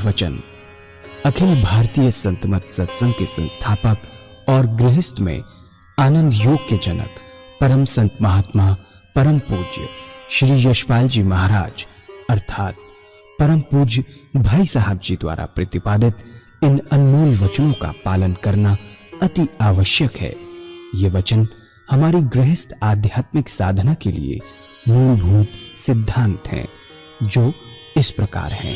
वचन अखिल भारतीय संत मत सत्संग के संस्थापक और गृहस्थ में आनंद योग के जनक परम संत महात्मा परम पूज्य श्री यशपाल जी महाराज अर्थात परम पूज्य भाई साहब जी द्वारा प्रतिपादित इन अनमोल वचनों का पालन करना अति आवश्यक है। ये वचन हमारी गृहस्थ आध्यात्मिक साधना के लिए मूलभूत सिद्धांत हैं, जो इस प्रकार हैं।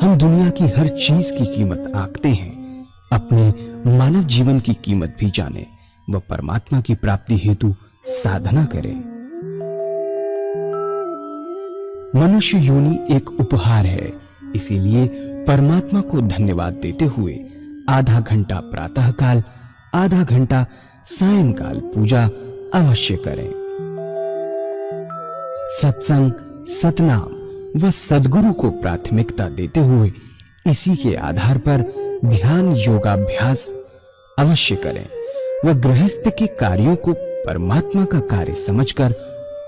हम दुनिया की हर चीज की कीमत आंकते हैं, अपने मानव जीवन की कीमत भी जाने व परमात्मा की प्राप्ति हेतु साधना करें। मनुष्य योनि एक उपहार है, इसीलिए परमात्मा को धन्यवाद देते हुए आधा घंटा प्रातःकाल, आधा घंटा सायंकाल पूजा अवश्य करें। सत्संग, सतनाम व सद्गुरु को प्राथमिकता देते हुए इसी के आधार पर ध्यान योगाभ्यास अवश्य करें व गृहस्थ के कार्यों को परमात्मा का कार्य समझकर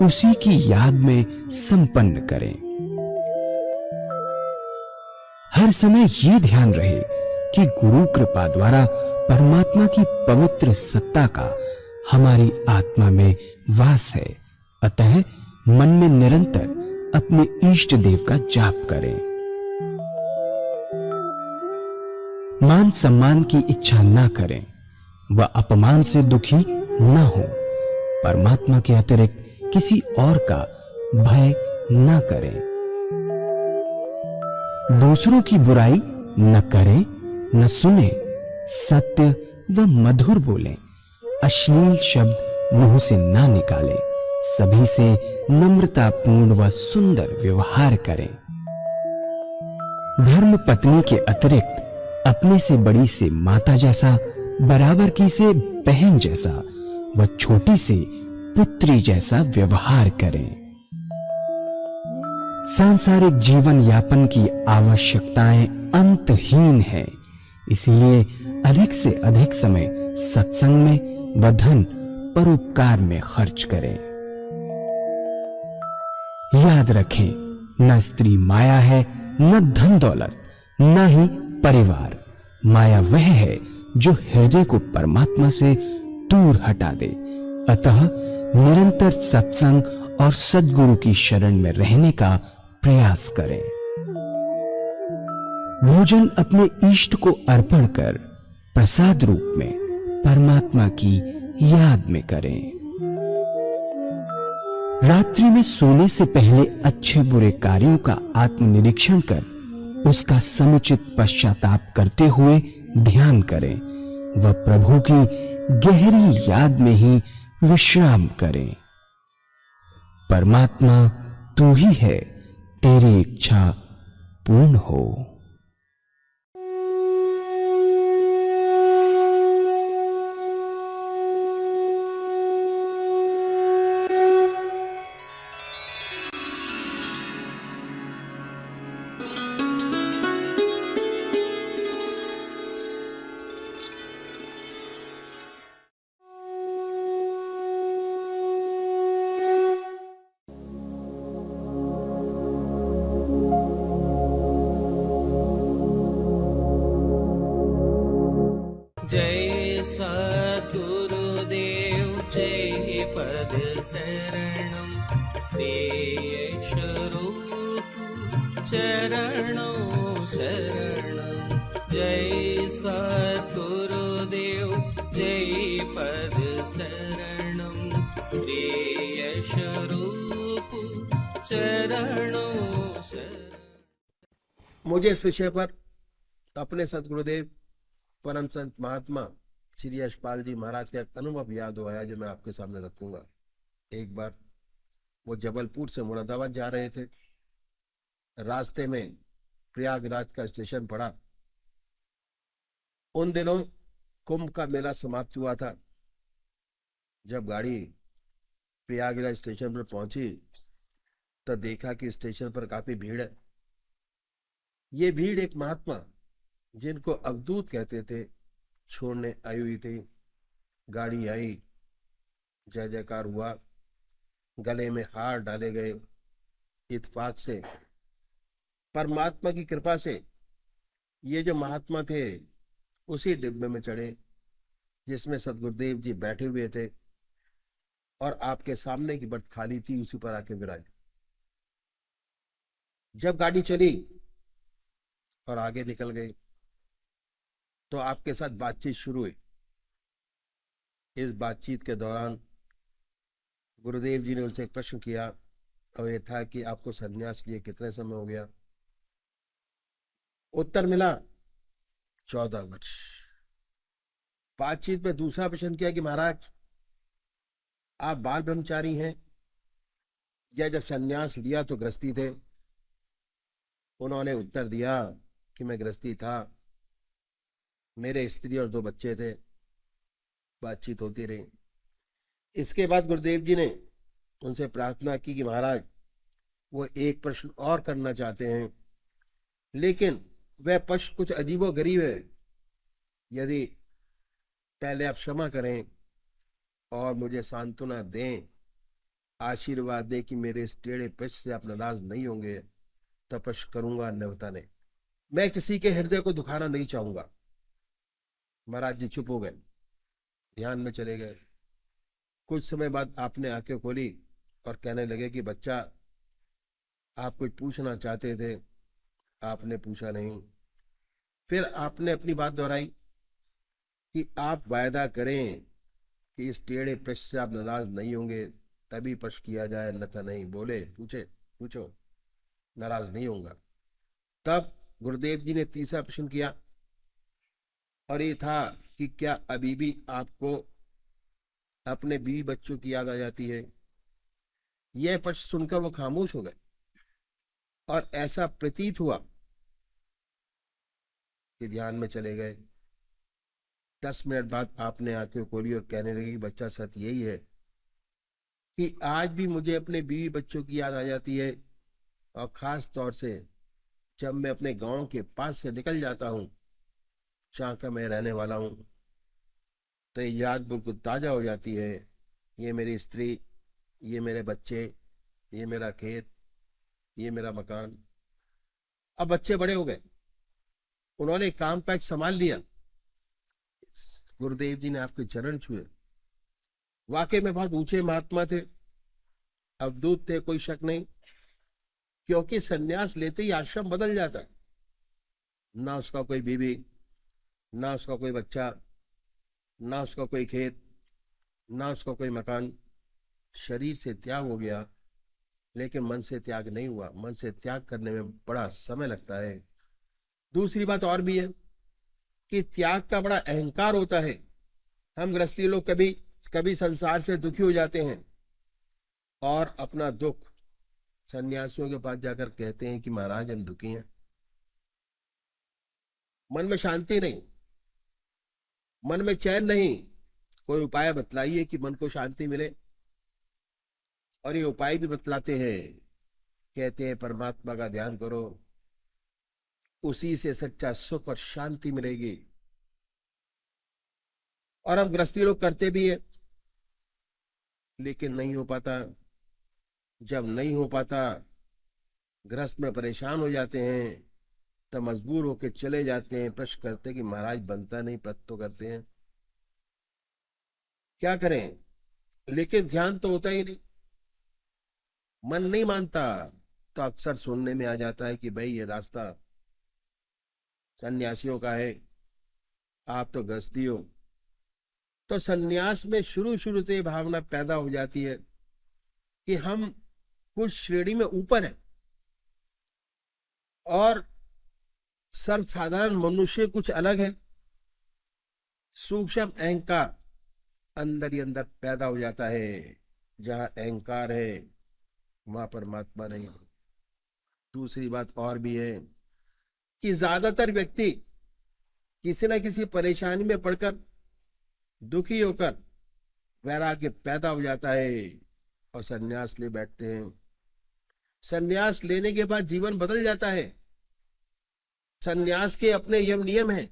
उसी की याद में संपन्न करें। हर समय ये ध्यान रहे कि गुरु कृपा द्वारा परमात्मा की पवित्र सत्ता का हमारी आत्मा में वास है, अतः मन में निरंतर अपने इष्ट देव का जाप करें। मान सम्मान की इच्छा न करें व अपमान से दुखी न हो। परमात्मा के अतिरिक्त किसी और का भय न करें। दूसरों की बुराई न करें, न सुने, सत्य व मधुर बोलें, अश्लील शब्द मुंह से ना निकालें, सभी से नम्रतापूर्ण व सुंदर व्यवहार करें। धर्म पत्नी के अतिरिक्त अपने से बड़ी से माता जैसा, बराबर की से बहन जैसा व छोटी से पुत्री जैसा व्यवहार करें। सांसारिक जीवन यापन की आवश्यकताएं अंतहीन है, इसलिए अधिक से अधिक समय सत्संग में व धन परोपकार में खर्च करें। याद रखें, न स्त्री माया है, न धन दौलत, न ही परिवार। माया वह है जो हृदय को परमात्मा से दूर हटा दे। अतः निरंतर सत्संग और सद्गुरु की शरण में रहने का प्रयास करें। भोजन अपने इष्ट को अर्पण कर प्रसाद रूप में परमात्मा की याद में करें। रात्रि में सोने से पहले अच्छे बुरे कार्यों का आत्मनिरीक्षण कर उसका समुचित पश्चाताप करते हुए ध्यान करें व प्रभु की गहरी याद में ही विश्राम करें। परमात्मा तू ही है, तेरी इच्छा पूर्ण हो। जय सद्गुरुदेव जय पद शरणं श्री यशरूप चरणों शरणं। जय सद्गुरुदेव जय पद शरणं श्री यशरूप चरणों शरणं। मुझे इस विषय पर अपने सद्गुरुदेव परम संत महात्मा श्री यशपाल जी महाराज का एक अनुभव याद हुआ है, जो मैं आपके सामने रखूंगा। एक बार वो जबलपुर से मुरादाबाद जा रहे थे। रास्ते में प्रयागराज का स्टेशन पड़ा। उन दिनों कुंभ का मेला समाप्त हुआ था। जब गाड़ी प्रयागराज स्टेशन पर पहुंची तो देखा कि स्टेशन पर काफी भीड़ है। ये भीड़ एक महात्मा जिनको अवधूत कहते थे छोड़ने आई हुई थी। गाड़ी आई, जय जयकार हुआ, गले में हार डाले गए, इत्फाक से, परमात्मा की कृपा से ये जो महात्मा थे उसी डिब्बे में चढ़े जिसमें सदगुरुदेव जी बैठे हुए थे, और आपके सामने की बर्थ खाली थी, उसी पर आके विराजे। जब गाड़ी चली और आगे निकल गए तो आपके साथ बातचीत शुरू हुई। इस बातचीत के दौरान गुरुदेव जी ने उनसे एक प्रश्न किया, और ये था कि आपको संन्यास लिए कितने समय हो गया? उत्तर मिला 14 वर्ष। बातचीत में दूसरा प्रश्न किया कि महाराज आप बाल ब्रह्मचारी हैं या जब संन्यास लिया तो गृहस्थी थे? उन्होंने उत्तर दिया कि मैं गृहस्थी था, मेरे स्त्री और 2 बच्चे थे। बातचीत होती रही। इसके बाद गुरुदेव जी ने उनसे प्रार्थना की कि महाराज वो एक प्रश्न और करना चाहते हैं, लेकिन वह प्रश्न कुछ अजीबोगरीब है। यदि पहले आप क्षमा करें और मुझे सांत्वना दें, आशीर्वाद दें कि मेरे इस टेढ़े प्रश्न से आप नाराज नहीं होंगे, तब प्रश्न करूंगा, अन्यथा नहीं। मैं किसी के हृदय को दुखाना नहीं चाहूंगा। महाराज जी चुप हो गए, ध्यान में चले गए। कुछ समय बाद आपने आंखें खोली और कहने लगे कि बच्चा आप कुछ पूछना चाहते थे, आपने पूछा नहीं। फिर आपने अपनी बात दोहराई कि आप वायदा करें कि इस टेढ़े प्रश्न से आप नाराज नहीं होंगे, तभी प्रश्न किया जाए, अन्यथा नहीं। बोले पूछो, नाराज नहीं होगा। तब गुरुदेव जी ने तीसरा प्रश्न किया, और ये था कि क्या अभी भी आपको अपने बीवी बच्चों की याद आ जाती है? यह प्रश्न सुनकर वो खामोश हो गए, और ऐसा प्रतीत हुआ कि ध्यान में चले गए। 10 मिनट बाद आपने आंखें खोली और कहने लगे कि बच्चा सत्य यही है कि आज भी मुझे अपने बीवी बच्चों की याद आ जाती है, और खास तौर से जब मैं अपने गांव के पास से निकल जाता हूँ, जहाँ का मैं रहने वाला हूँ, तो ये याद बिल्कुल ताज़ा हो जाती है। ये मेरी स्त्री, ये मेरे बच्चे, ये मेरा खेत, ये मेरा मकान। अब बच्चे बड़े हो गए, उन्होंने काम काज संभाल लिया। गुरुदेव जी ने आपके चरण छुए। वाकई में बहुत ऊंचे महात्मा थे, अवधूत थे, कोई शक नहीं। क्योंकि सन्यास लेते ही आश्रम बदल जाता है। ना उसका कोई बीवी, ना उसका कोई बच्चा, ना उसका कोई खेत, ना उसका कोई मकान। शरीर से त्याग हो गया, लेकिन मन से त्याग नहीं हुआ। मन से त्याग करने में बड़ा समय लगता है। दूसरी बात और भी है कि त्याग का बड़ा अहंकार होता है। हम गृहस्थी लोग कभी कभी संसार से दुखी हो जाते हैं और अपना दुख सन्यासियों के पास जाकर कहते हैं कि महाराज हम दुखी हैं। मन में शांति नहीं, मन में चैन नहीं। कोई उपाय बतलाइए कि मन को शांति मिले। और ये उपाय भी बतलाते हैं, कहते हैं परमात्मा का ध्यान करो, उसी से सच्चा सुख और शांति मिलेगी। और हम गृहस्थी लोग करते भी है, लेकिन नहीं हो पाता। जब नहीं हो पाता, गृहस्थ में परेशान हो जाते हैं, तब मजबूर होकर चले जाते हैं। प्रश्न करते कि महाराज बनता नहीं, प्रश्न तो करते हैं, क्या करें? लेकिन ध्यान तो होता ही नहीं, मन नहीं मानता। तो अक्सर सुनने में आ जाता है कि भाई ये रास्ता सन्यासियों का है, आप तो गृहस्थी हो। तो सन्यास में शुरू शुरू से भावना पैदा हो जाती है कि हम कुछ श्रेणी में ऊपर हैं और सर्वसाधारण मनुष्य कुछ अलग है। सूक्ष्म अहंकार अंदर ही अंदर पैदा हो जाता है। जहां अहंकार है वहां परमात्मा नहीं। दूसरी बात और भी है कि ज्यादातर व्यक्ति किसी न किसी परेशानी में पड़कर दुखी होकर वैराग्य पैदा हो जाता है और सन्यास ले बैठते हैं। सन्यास लेने के बाद जीवन बदल जाता है। सन्यास के अपने यम नियम हैं,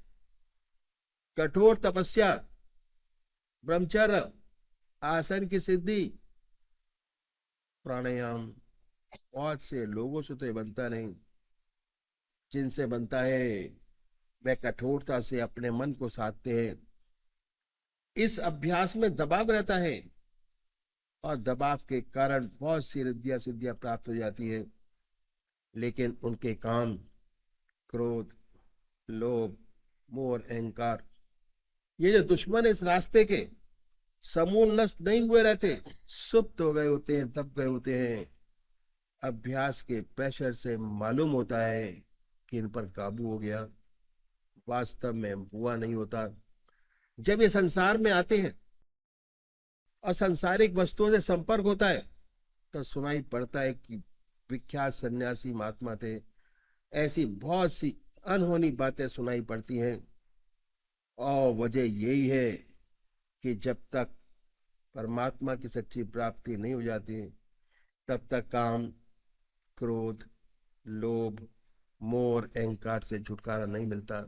कठोर तपस्या, ब्रह्मचर्य, आसन की सिद्धि, प्राणायाम, बहुत से लोगों से तो ये बनता नहीं, जिनसे बनता है वह कठोरता से अपने मन को साधते हैं। इस अभ्यास में दबाव रहता है और दबाव के कारण बहुत सी रिद्धियां सिद्धियां प्राप्त हो जाती है, लेकिन उनके काम क्रोध, लोभ, मोह और अहंकार, ये जो दुश्मन है इस रास्ते के, समूल नष्ट नहीं हुए रहते, सुप्त हो गए होते हैं, दब गए होते हैं। अभ्यास के प्रेशर से मालूम होता है कि इन पर काबू हो गया, वास्तव में हुआ नहीं होता। जब ये संसार में आते हैं और सांसारिक वस्तुओं से संपर्क होता है, तो सुनाई पड़ता है कि विख्यात सन्यासी महात्मा थे, ऐसी बहुत सी अनहोनी बातें सुनाई पड़ती हैं। और वजह यही है कि जब तक परमात्मा की सच्ची प्राप्ति नहीं हो जाती, तब तक काम, क्रोध, लोभ, मोह और अहंकार से छुटकारा नहीं मिलता।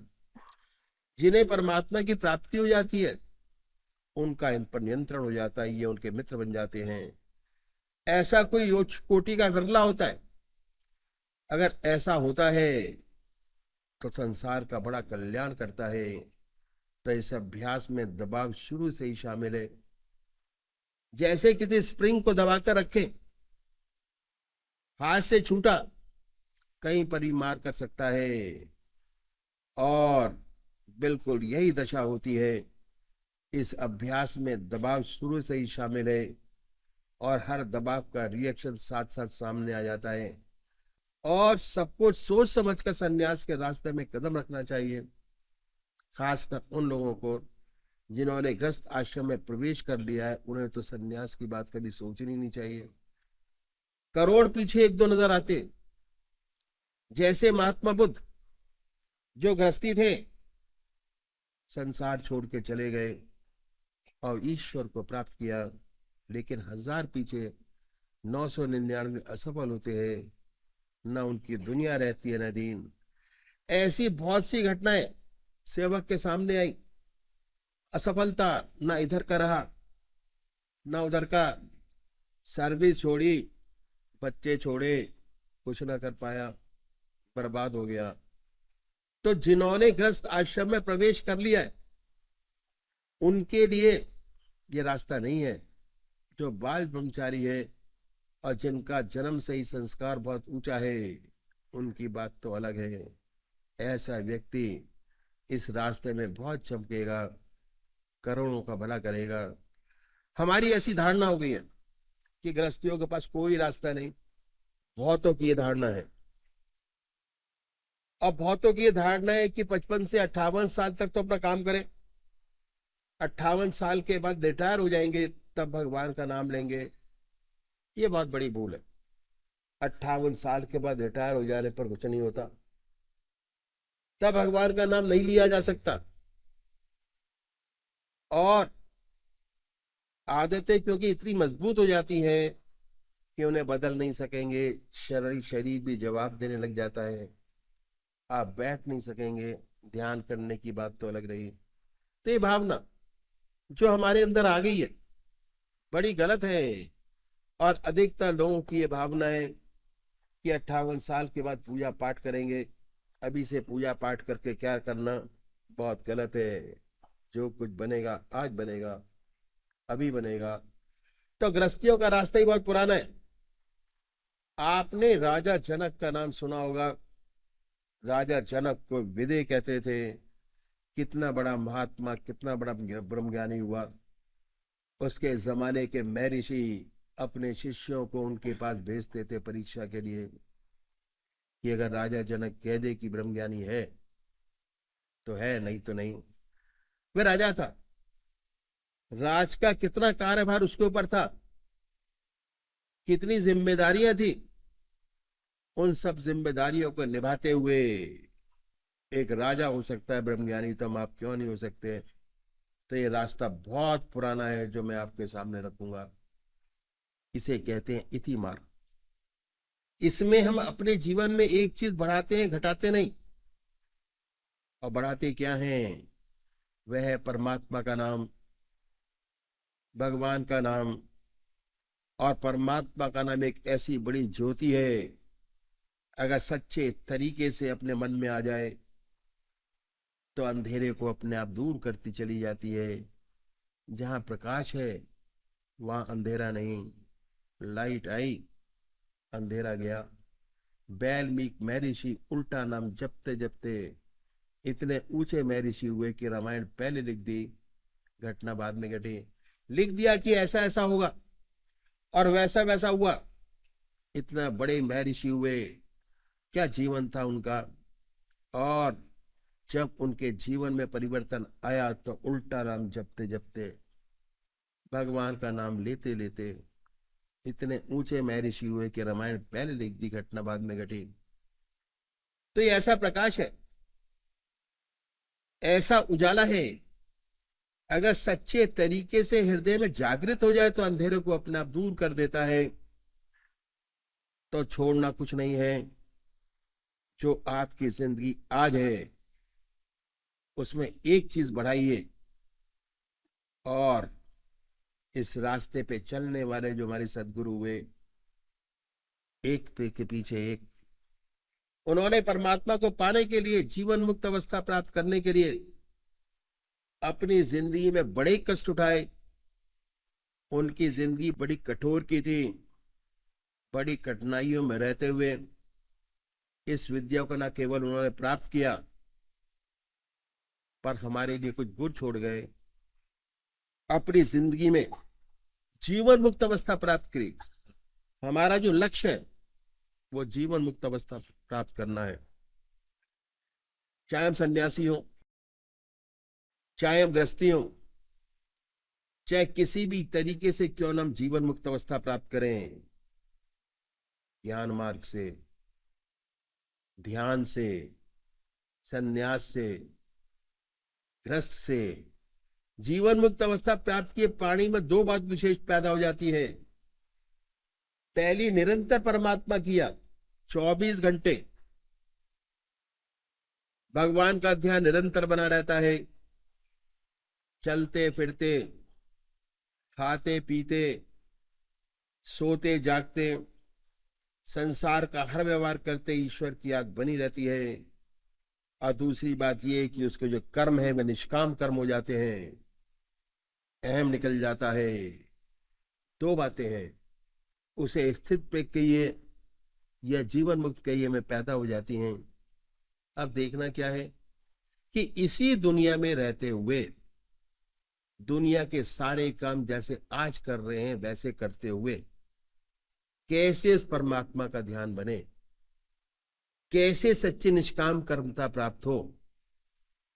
जिन्हें परमात्मा की प्राप्ति हो जाती है, उनका इन पर नियंत्रण हो जाता है, ये उनके मित्र बन जाते हैं। ऐसा कोई योच कोटि का विरला होता है। अगर ऐसा होता है तो संसार का बड़ा कल्याण करता है। तो इस अभ्यास में दबाव शुरू से ही शामिल है। जैसे किसी स्प्रिंग को दबाकर रखें, हाथ से छूटा कहीं पर भी मार कर सकता है, और बिल्कुल यही दशा होती है। इस अभ्यास में दबाव शुरू से ही शामिल है और हर दबाव का रिएक्शन साथ साथ सामने आ जाता है। और सबको सोच समझ कर संन्यास के रास्ते में कदम रखना चाहिए, खासकर उन लोगों को जिन्होंने गृहस्थ आश्रम में प्रवेश कर लिया है। उन्हें तो संन्यास की बात कभी सोचनी नहीं चाहिए। करोड़ पीछे एक दो नजर आते, जैसे महात्मा बुद्ध, जो गृहस्थी थे, संसार छोड़ के चले गए और ईश्वर को प्राप्त किया, लेकिन 1000 पीछे 999 असफल होते हैं। न उनकी दुनिया रहती है न दीन। ऐसी बहुत सी घटनाएं सेवक के सामने आई। असफलता न इधर का रहा न उधर का, सर्विस छोड़ी, बच्चे छोड़े, कुछ ना कर पाया, बर्बाद हो गया। तो जिन्होंने गृहस्थ आश्रम में प्रवेश कर लिया है, उनके लिए ये रास्ता नहीं है। जो बाल ब्रह्मचारी है और जिनका जन्म से ही संस्कार बहुत ऊंचा है, उनकी बात तो अलग है। ऐसा व्यक्ति इस रास्ते में बहुत चमकेगा, करोड़ों का भला करेगा। हमारी ऐसी धारणा हो गई है कि गृहस्थियों के पास कोई रास्ता नहीं। बहुतों की ये धारणा है, और बहुतों की ये धारणा है कि 55 से 58 साल तक तो अपना काम करें, 58 साल के बाद रिटायर हो जाएंगे, तब भगवान का नाम लेंगे। ये बहुत बड़ी भूल है। 58 साल के बाद रिटायर हो जाने पर कुछ नहीं होता, तब भगवान का नाम नहीं लिया जा सकता। और आदतें क्योंकि इतनी मजबूत हो जाती हैं कि उन्हें बदल नहीं सकेंगे। शरीर भी जवाब देने लग जाता है। आप बैठ नहीं सकेंगे, ध्यान करने की बात तो अलग रही। तो ये भावना जो हमारे अंदर आ गई है, बड़ी गलत है। और अधिकतर लोगों की ये भावना है कि 58 साल के बाद पूजा पाठ करेंगे। अभी से पूजा पाठ करके क्या करना, बहुत गलत है। जो कुछ बनेगा आज बनेगा, अभी बनेगा। तो गृहस्थियों का रास्ता ही बहुत पुराना है। आपने राजा जनक का नाम सुना होगा। राजा जनक को विदे कहते थे। कितना बड़ा महात्मा, कितना बड़ा ब्रह्मज्ञानी हुआ। उसके जमाने के महर्षि अपने शिष्यों को उनके पास भेजते थे परीक्षा के लिए कि अगर राजा जनक कह दे कि ब्रह्मज्ञानी है तो है, नहीं तो नहीं। वह राजा था, राज का कितना कार्यभार उसके ऊपर था, कितनी जिम्मेदारियां थी। उन सब जिम्मेदारियों को निभाते हुए एक राजा हो सकता है ब्रह्मज्ञानी, तो हम आप क्यों नहीं हो सकते। तो ये रास्ता बहुत पुराना है जो मैं आपके सामने रखूंगा। इसे कहते हैं इति मार्ग। इसमें हम अपने जीवन में एक चीज बढ़ाते हैं, घटाते नहीं। और बढ़ाते क्या हैं? वह है परमात्मा का नाम, भगवान का नाम, और परमात्मा का नाम एक ऐसी बड़ी ज्योति है, अगर सच्चे तरीके से अपने मन में आ जाए तो अंधेरे को अपने आप दूर करती चली जाती है। जहां प्रकाश है वहां अंधेरा नहीं। लाइट आई, अंधेरा गया। वाल्मीकि महर्षि उल्टा नाम जपते जपते इतने ऊंचे महर्षि हुए कि रामायण पहले लिख दी, घटना बाद में घटी। लिख दिया कि ऐसा ऐसा होगा और वैसा वैसा हुआ। इतना बड़े महर्षि हुए, क्या जीवन था उनका। और जब उनके जीवन में परिवर्तन आया तो उल्टा नाम जपते जपते, भगवान का नाम लेते लेते इतने ऊंचे महर्षि हुए कि रामायण पहले लिख दी, घटना बाद में घटी। तो ये ऐसा प्रकाश है, ऐसा उजाला है, अगर सच्चे तरीके से हृदय में जागृत हो जाए तो अंधेरे को अपने आप दूर कर देता है। तो छोड़ना कुछ नहीं है। जो आपकी जिंदगी आज है उसमें एक चीज बढ़ाइए, और इस रास्ते पे चलने वाले जो हमारे सदगुरु हुए, एक पे के पीछे एक, उन्होंने परमात्मा को पाने के लिए, जीवन मुक्त अवस्था प्राप्त करने के लिए अपनी जिंदगी में बड़े कष्ट उठाए। उनकी जिंदगी बड़ी कठोर की थी। बड़ी कठिनाइयों में रहते हुए इस विद्या को न केवल उन्होंने प्राप्त किया, पर हमारे लिए कुछ गुर छोड़ गए। अपनी जिंदगी में जीवन मुक्त अवस्था प्राप्त करी। हमारा जो लक्ष्य है वो जीवन मुक्त अवस्था प्राप्त करना है। चाहे हम सन्यासी हो, चाहे हम गृहस्थी हो, चाहे किसी भी तरीके से क्यों न हम जीवन मुक्त अवस्था प्राप्त करें, ज्ञान मार्ग से, ध्यान से, सन्यास से, ग्रस्त से जीवन मुक्त अवस्था प्राप्त किए पानी में दो बात विशेष पैदा हो जाती है। पहली, निरंतर परमात्मा किया 24 घंटे भगवान का ध्यान निरंतर बना रहता है। चलते फिरते, खाते पीते, सोते जागते, संसार का हर व्यवहार करते ईश्वर की याद बनी रहती है। और दूसरी बात यह कि उसके जो कर्म है वे निष्काम कर्म हो जाते हैं, अहम निकल जाता है। दो बातें हैं, उसे स्थित पे कहिए या जीवन मुक्त कहिए में पैदा हो जाती हैं। अब देखना क्या है कि इसी दुनिया में रहते हुए दुनिया के सारे काम जैसे आज कर रहे हैं वैसे करते हुए कैसे उस परमात्मा का ध्यान बने, कैसे सच्ची निष्काम कर्मता प्राप्त हो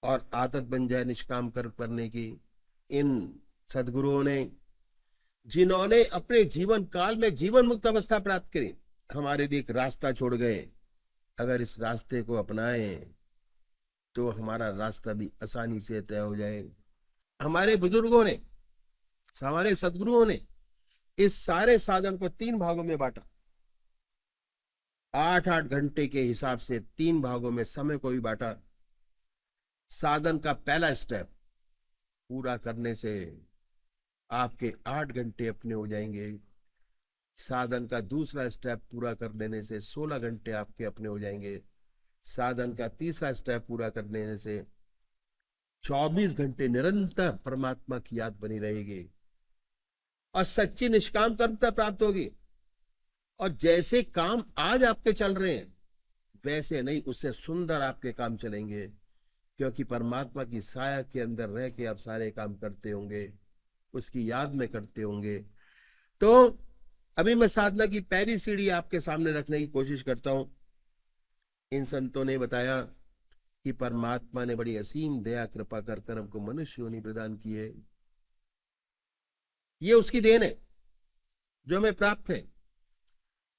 और आदत बन जाए निष्काम कर्म करने की। इन सदगुरुओं ने, जिन्होंने अपने जीवन काल में जीवन मुक्त अवस्था प्राप्त करी, हमारे लिए एक रास्ता छोड़ गए। अगर इस रास्ते को अपनाएं तो हमारा रास्ता भी आसानी से तय हो जाए। हमारे बुजुर्गों ने, हमारे सदगुरुओं ने इस सारे साधन को 3 भागों में बांटा। 8-8 घंटे के हिसाब से 3 भागों में समय को भी बांटा। साधन का पहला स्टेप पूरा करने से आपके 8 घंटे अपने हो जाएंगे। साधन का दूसरा स्टेप पूरा कर लेने से 16 घंटे आपके अपने हो जाएंगे। साधन का तीसरा स्टेप पूरा कर लेने से 24 घंटे निरंतर परमात्मा की याद बनी रहेगी और सच्ची निष्काम कर्मता प्राप्त होगी। और जैसे काम आज आपके चल रहे हैं वैसे नहीं, उससे सुंदर आपके काम चलेंगे, क्योंकि परमात्मा की साया के अंदर रह के आप सारे काम करते होंगे, उसकी याद में करते होंगे। तो अभी मैं साधना की पहली सीढ़ी आपके सामने रखने की कोशिश करता हूं। इन संतों ने बताया कि परमात्मा ने बड़ी असीम दया कृपा कर हमको मनुष्य योनि प्रदान की है। ये उसकी देन है जो हमें प्राप्त है।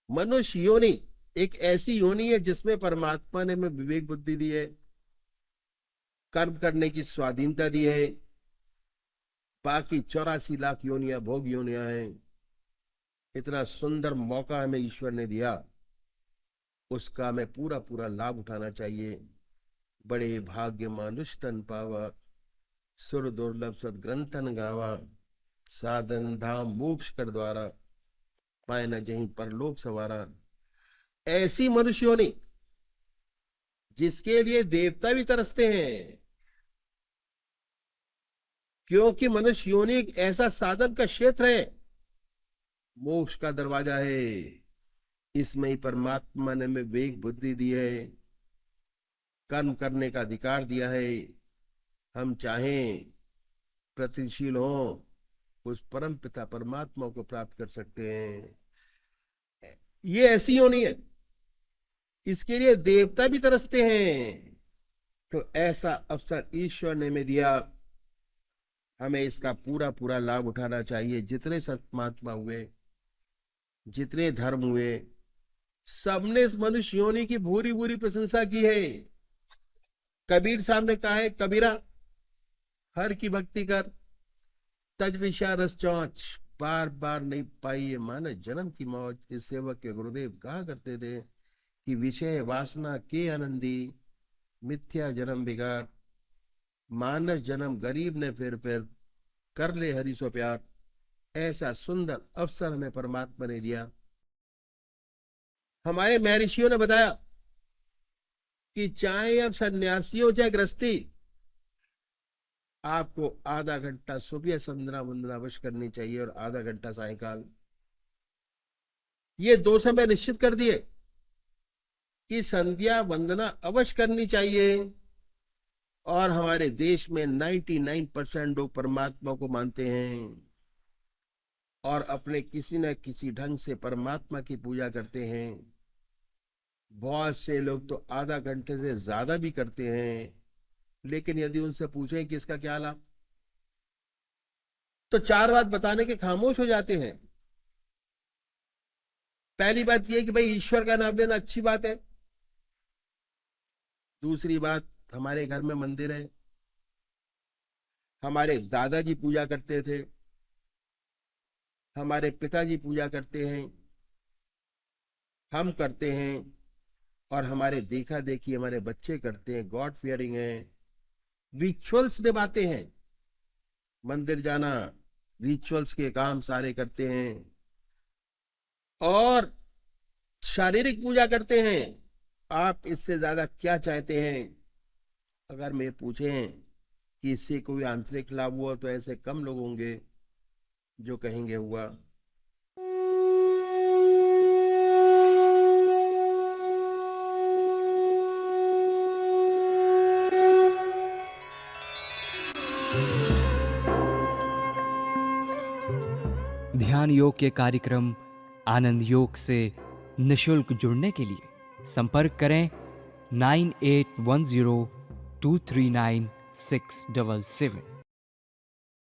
मनुष्य योनि एक ऐसी योनि है जिसमें परमात्मा ने हमें विवेक बुद्धि दी है, कर्म करने की स्वाधीनता दी है। बाकी 84 लाख योनियां भोग योनियां हैं। इतना सुंदर मौका हमें ईश्वर ने दिया, उसका हमें पूरा पूरा लाभ उठाना चाहिए। बड़े भाग्य मानुष तन पावा, सुर दुर्लभ सदग्रंथन गावा, साधन धाम मोक्ष कर द्वारा। पाए न जहीं परलोक सवारा। ऐसी मनुष्य योनि जिसके लिए देवता भी तरसते हैं, क्योंकि मनुष्य योनि एक ऐसा साधन का क्षेत्र है, मोक्ष का दरवाजा है। इसमें ही परमात्मा ने हमें विवेक बुद्धि दी है, कर्म करने का अधिकार दिया है। हम चाहें प्रतिशील हो, उस परम पिता परमात्मा को प्राप्त कर सकते हैं। ये ऐसी योनि है, इसके लिए देवता भी तरसते हैं। तो ऐसा अवसर ईश्वर ने हमें दिया, हमें इसका पूरा पूरा लाभ उठाना चाहिए। जितने संत महात्मा हुए, जितने धर्म हुए, सबने इस मनुष्य योनि की भूरी भूरी प्रशंसा की है। कबीर साहब ने कहा है, कबीरा हर की भक्ति कर, तज विषा रस चौंच, बार बार नहीं पाई ये मानस जन्म की मौज। इस सेवक के गुरुदेव कहा करते थे कि विषय वासना के आनंदी, मिथ्या जन्म बिगाड़, मानस जन्म गरीब ने फिर कर ले हरि सो प्यार। ऐसा सुंदर अवसर हमें परमात्मा ने दिया। हमारे महर्षियों ने बताया कि चाहे अब सन्यासी हो चाहे गृहस्थी, आपको आधा घंटा सुबह संध्या वंदना अवश्य करनी चाहिए और आधा घंटा सायकाल। ये 2 समय निश्चित कर दिए कि संध्या वंदना अवश्य करनी चाहिए। और हमारे देश में 99% लोग परमात्मा को मानते हैं और अपने किसी न किसी ढंग से परमात्मा की पूजा करते हैं। बहुत से लोग तो आधा घंटे से ज्यादा भी करते हैं, लेकिन यदि उनसे पूछें कि इसका क्या लाभ, तो 4 बात बताने के खामोश हो जाते हैं। पहली बात यह कि भाई ईश्वर का नाम लेना अच्छी बात है। दूसरी बात, हमारे घर में मंदिर है, हमारे दादाजी पूजा करते थे, हमारे पिताजी पूजा करते हैं, हम करते हैं, और हमारे देखा देखी हमारे बच्चे करते हैं। गॉड फियरिंग है, रिचुअल्स निभाते हैं। मंदिर जाना, रिचुअल्स के काम सारे करते हैं और शारीरिक पूजा करते हैं। आप इससे ज्यादा क्या चाहते हैं? अगर मैं पूछें कि इससे कोई आंतरिक लाभ हुआ, तो ऐसे कम लोग होंगे जो कहेंगे हुआ। ध्यान योग के कार्यक्रम आनंद योग से निशुल्क जुड़ने के लिए संपर्क करें 9810239677।